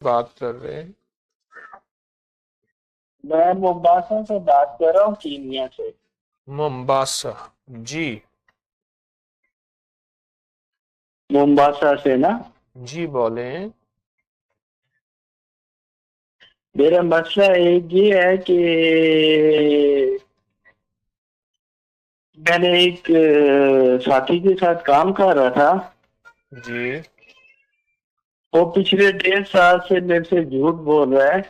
بات کر رہے ہیں؟ میں مومباسا سے بات کر رہا ہوں، کینیا سے۔ ممباسا، جی مومباسا سے نا؟ جی بولیں۔ میرا مسئلہ ایک یہ ہے کہ میں نے ایک ساتھی کے ساتھ کام کر رہا تھا، جی وہ پچھلے 1.5 سال سے میرے سے جھوٹ بول رہا ہے،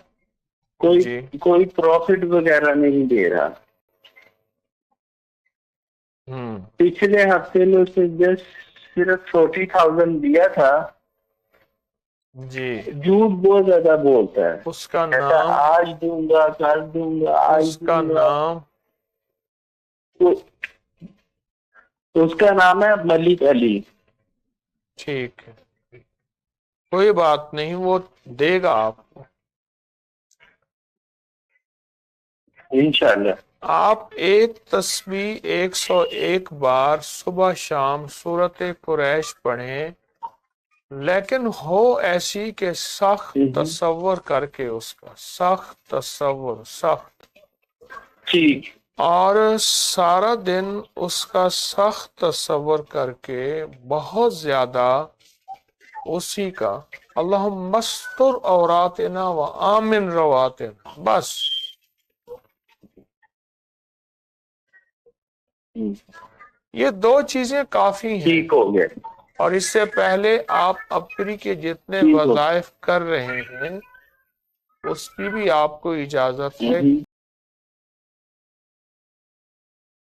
جی کوئی پروفٹ وغیرہ نہیں دے رہا۔ پچھلے ہفتے میں اسے جسٹ صرف 40,000 دیا تھا۔ جی جھوٹ بہت زیادہ بولتا ہے، اس کا کہتا نام، آج دوں گا، کل دوں گا، آج اس کا دوں گا۔ نام، اس کا نام ہے ملک علی۔ ٹھیک ہے، کوئی بات نہیں، وہ دے گا آپ کو انشاءاللہ۔ آپ ایک تسبیح 101 بار صبح شام سورت قریش پڑھیں، لیکن ہو ایسی کہ سخت تصور کر کے، اس کا سخت تصور، سخت، ٹھیک۔ اور سارا دن اس کا سخت تصور کر کے بہت زیادہ اسی کا اللہم استر عوراتنا و آمن رواتنا، بس یہ 2 چیزیں کافی ہیں۔ ٹھیک ہو گیا۔ اور اس سے پہلے آپ اپری کے جتنے ٹھیک ہو وظائف کر رہے ہیں اس کی بھی آپ کو اجازت ہے۔